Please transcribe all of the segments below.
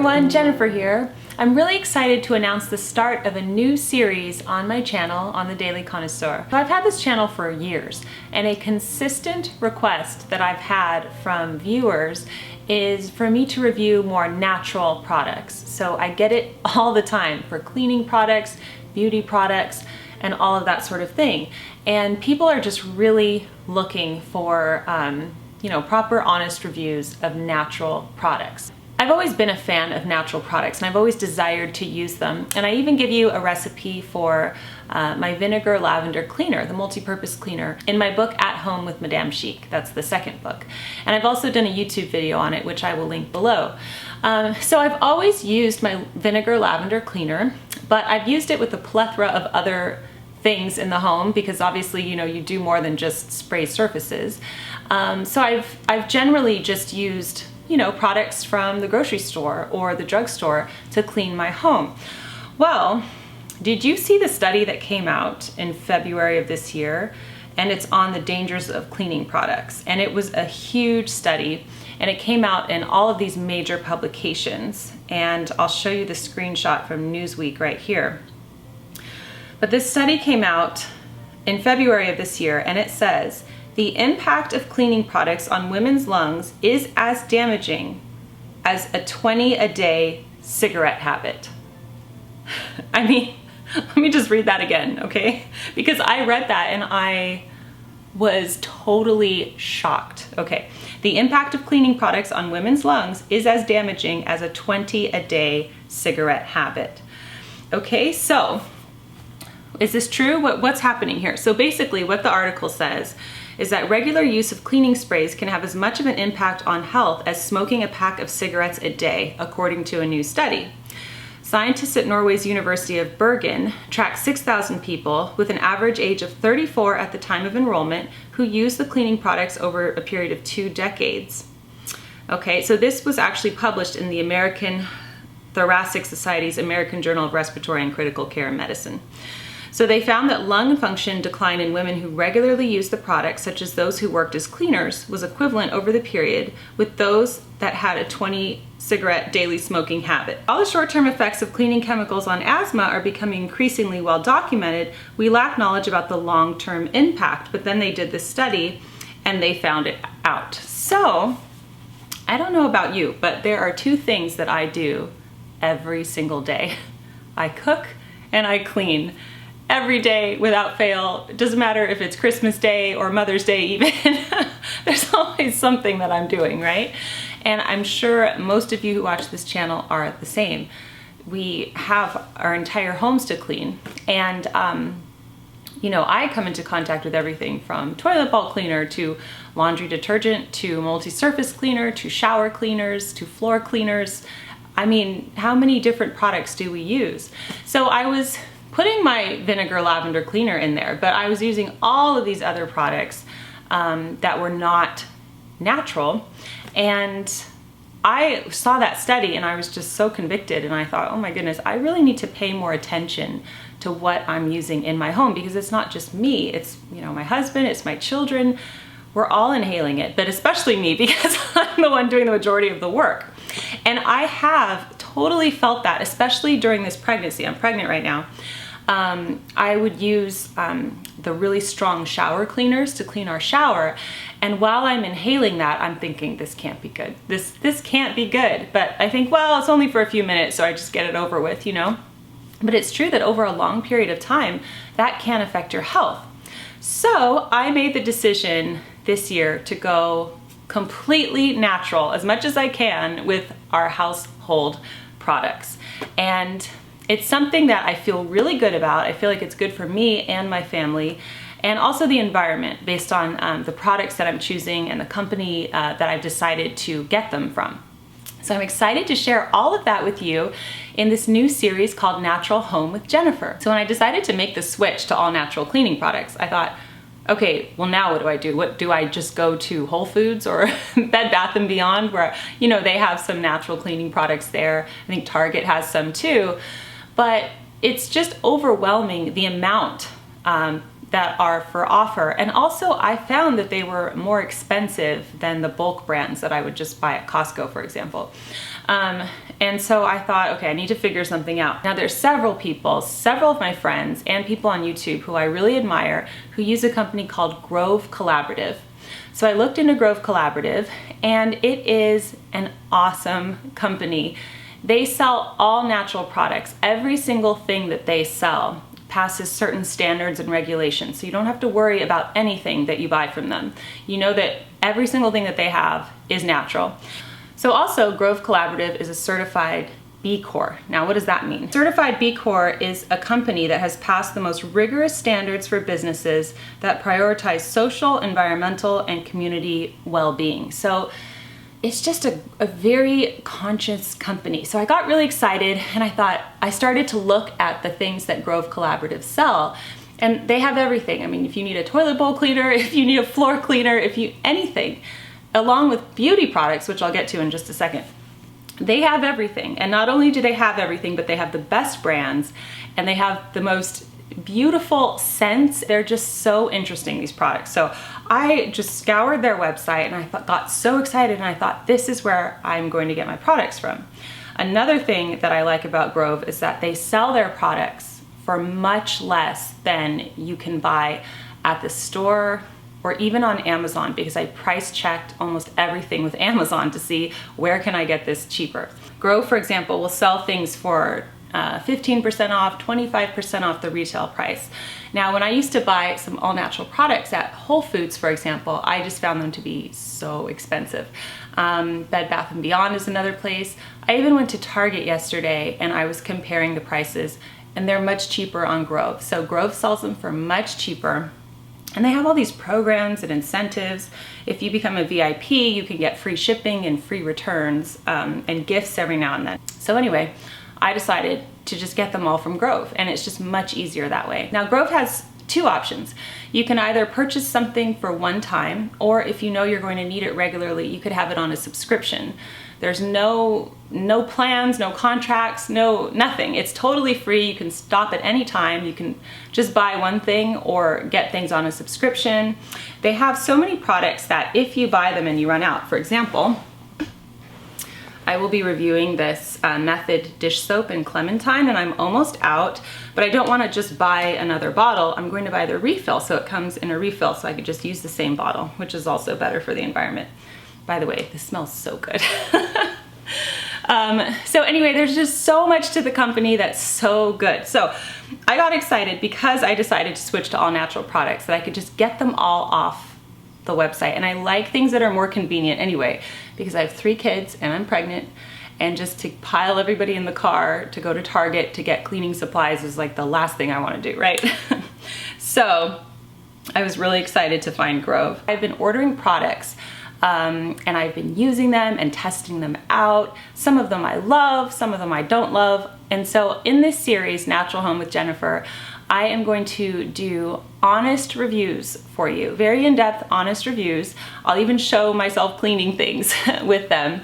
everyone, Jennifer here. I'm really excited to announce the start of a new series on my channel on the Daily Connoisseur. So I've had this channel for years, and a consistent request that I've had from viewers is for me to review more natural products. So I get it all the time for cleaning products, beauty products, and all of that sort of thing. And people are just really looking for proper, honest reviews of natural products. I've always been a fan of natural products, and I've always desired to use them. And I even give you a recipe for my vinegar lavender cleaner, the multi-purpose cleaner, in my book At Home with MADAMECHIC. That's the second book. And I've also done a YouTube video on it, which I will link below. So I've always used my vinegar lavender cleaner, but I've used it with a plethora of other things in the home because obviously, you do more than just spray surfaces. So I've generally just used products from the grocery store or the drugstore to clean my home. Well, did you see the study that came out in February of this year? And it's on the dangers of cleaning products. And it was a huge study, and it came out in all of these major publications. And I'll show you the screenshot from Newsweek right here. But this study came out in February of this year, and it says, the impact of cleaning products on women's lungs is as damaging as a 20-a-day cigarette habit. I mean, let me just read that again, okay? Because I read that and I was totally shocked. Okay, the impact of cleaning products on women's lungs is as damaging as a 20-a-day cigarette habit. Okay, so is this true? What's happening here? So basically what the article says is that regular use of cleaning sprays can have as much of an impact on health as smoking a pack of cigarettes a day, according to a new study. Scientists at Norway's University of Bergen tracked 6,000 people with an average age of 34 at the time of enrollment who used the cleaning products over a period of 2 decades. Okay, so this was actually published in the American Thoracic Society's American Journal of Respiratory and Critical Care Medicine. So they found that lung function decline in women who regularly used the products, such as those who worked as cleaners, was equivalent over the period with those that had a 20-cigarette daily smoking habit. While the short-term effects of cleaning chemicals on asthma are becoming increasingly well documented, we lack knowledge about the long-term impact. But then they did this study and they found it out. So I don't know about you, but there are 2 things that I do every single day. I cook and I clean. Every day without fail. It doesn't matter if it's Christmas Day or Mother's Day even. There's always something that I'm doing, right? And I'm sure most of you who watch this channel are the same. We have our entire homes to clean, and I come into contact with everything from toilet bowl cleaner to laundry detergent to multi-surface cleaner to shower cleaners to floor cleaners. I mean, how many different products do we use? So I was putting my vinegar lavender cleaner in there, but I was using all of these other products that were not natural. And I saw that study and I was just so convicted, and I thought, oh my goodness, I really need to pay more attention to what I'm using in my home, because it's not just me, it's my husband, it's my children, we're all inhaling it, but especially me because I'm the one doing the majority of the work. And I have totally felt that, especially during this pregnancy. I'm pregnant right now. I would use the really strong shower cleaners to clean our shower, and while I'm inhaling that, I'm thinking, this can't be good. This can't be good. But I think, well, it's only for a few minutes, so I just get it over with, But it's true that over a long period of time, that can affect your health. So I made the decision this year to go completely natural as much as I can with our household products. And it's something that I feel really good about. I feel like it's good for me and my family, and also the environment, based on the products that I'm choosing and the company that I've decided to get them from. So I'm excited to share all of that with you in this new series called Natural Home with Jennifer. So when I decided to make the switch to all natural cleaning products, I thought, okay, well now what do I do? What do I just go to Whole Foods or Bed Bath & Beyond, where they have some natural cleaning products there. I think Target has some too. But it's just overwhelming the amount that are for offer. And also I found that they were more expensive than the bulk brands that I would just buy at Costco, for example. And so I thought, okay, I need to figure something out. Now there's several people, several of my friends and people on YouTube who I really admire who use a company called Grove Collaborative. So I looked into Grove Collaborative and it is an awesome company. They sell all natural products. Every single thing that they sell passes certain standards and regulations. So you don't have to worry about anything that you buy from them. You know that every single thing that they have is natural. So also Grove Collaborative is a certified B Corp. Now what does that mean? Certified B Corp is a company that has passed the most rigorous standards for businesses that prioritize social, environmental, and community well-being. So it's just a very conscious company. So I got really excited and I started to look at the things that Grove Collaborative sell, and they have everything. I mean, if you need a toilet bowl cleaner, if you need a floor cleaner, anything, along with beauty products, which I'll get to in just a second. They have everything. And not only do they have everything, but they have the best brands and they have the most beautiful scents. They're just so interesting, these products. So I just scoured their website and I got so excited and I thought, this is where I'm going to get my products from. Another thing that I like about Grove is that they sell their products for much less than you can buy at the store or even on Amazon, because I price checked almost everything with Amazon to see where can I get this cheaper. Grove, for example, will sell things for 15% off, 25% off the retail price. Now, when I used to buy some all-natural products at Whole Foods, for example, I just found them to be so expensive. Bed Bath & Beyond is another place. I even went to Target yesterday and I was comparing the prices and they're much cheaper on Grove. So Grove sells them for much cheaper. And they have all these programs and incentives. If you become a VIP, you can get free shipping and free returns and gifts every now and then. So anyway, I decided to just get them all from Grove, and it's just much easier that way. Now Grove has two options. You can either purchase something for one time, or if you know you're going to need it regularly, you could have it on a subscription. There's no plans, no contracts, nothing. It's totally free. You can stop at any time. You can just buy one thing or get things on a subscription. They have so many products that if you buy them and you run out, for example, I will be reviewing this Method dish soap in Clementine and I'm almost out, but I don't want to just buy another bottle. I'm going to buy the refill, so it comes in a refill so I could just use the same bottle, which is also better for the environment. By the way, this smells so good. So anyway, there's just so much to the company that's so good. So I got excited because I decided to switch to all natural products, that I could just get them all off the website. And I like things that are more convenient anyway, because I have 3 kids and I'm pregnant, and just to pile everybody in the car to go to Target to get cleaning supplies is like the last thing I want to do, right? So I was really excited to find Grove. I've been ordering products and I've been using them and testing them out. Some of them I love, some of them I don't love. And so in this series, Natural Home with Jennifer, I am going to do honest reviews for you, very in-depth, honest reviews. I'll even show myself cleaning things with them.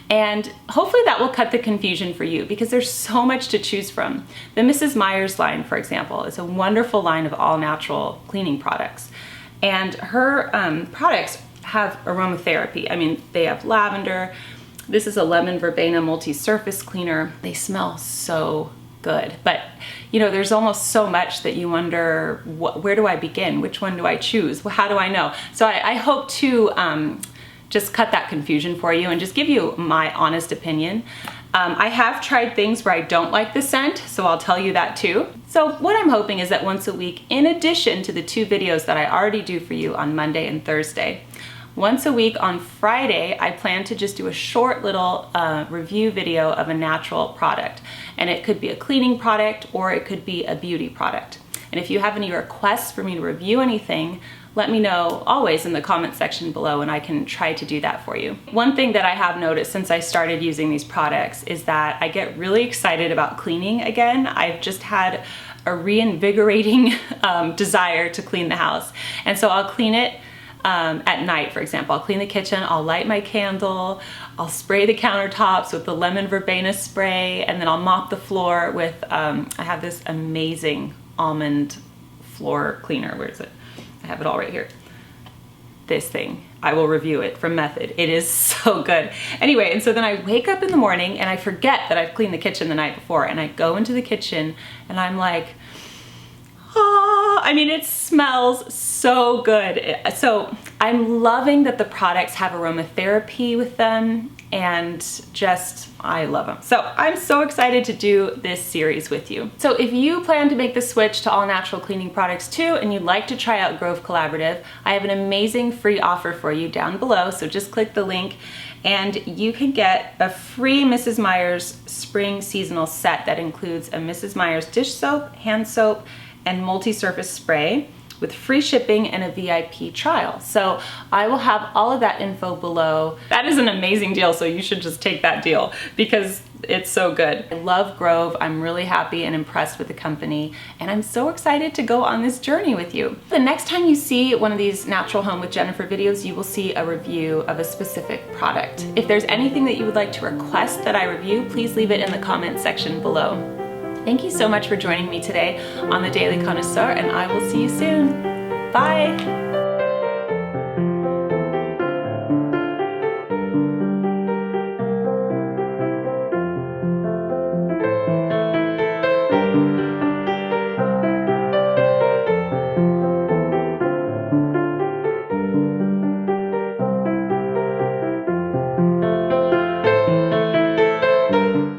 And hopefully that will cut the confusion for you, because there's so much to choose from. The Mrs. Meyer's line, for example, is a wonderful line of all natural cleaning products. And her products have aromatherapy. I mean, they have lavender. This is a lemon verbena multi-surface cleaner. They smell so good, but you know, there's almost so much that you wonder, where do I begin? Which one do I choose? Well, how do I know? So I hope to just cut that confusion for you and just give you my honest opinion. I have tried things where I don't like the scent, so I'll tell you that too. So what I'm hoping is that once a week, in addition to the 2 videos that I already do for you on Monday and Thursday, once a week on Friday, I plan to just do a short little review video of a natural product. And it could be a cleaning product or it could be a beauty product. And if you have any requests for me to review anything, let me know always in the comment section below and I can try to do that for you. One thing that I have noticed since I started using these products is that I get really excited about cleaning again. I've just had a reinvigorating desire to clean the house. And so I'll clean it at night, for example. I'll clean the kitchen, I'll light my candle, I'll spray the countertops with the lemon verbena spray, and then I'll mop the floor with, I have this amazing almond floor cleaner. Where is it? I have it all right here. This thing, I will review it from Method. It is so good. Anyway, and so then I wake up in the morning and I forget that I've cleaned the kitchen the night before, and I go into the kitchen and I'm like, oh, I mean, it smells so good. So I'm loving that the products have aromatherapy with them, and just, I love them. So I'm so excited to do this series with you. So if you plan to make the switch to all natural cleaning products too, and you'd like to try out Grove Collaborative, I have an amazing free offer for you down below. So just click the link and you can get a free Mrs. Meyer's spring seasonal set that includes a Mrs. Meyer's dish soap, hand soap, and multi-surface spray with free shipping and a VIP trial. So I will have all of that info below. That is an amazing deal, so you should just take that deal because it's so good. I love Grove. I'm really happy and impressed with the company, and I'm so excited to go on this journey with you. The next time you see one of these Natural Home with Jennifer videos, you will see a review of a specific product. If there's anything that you would like to request that I review, please leave it in the comment section below. Thank you so much for joining me today on the Daily Connoisseur, and I will see you soon. Bye.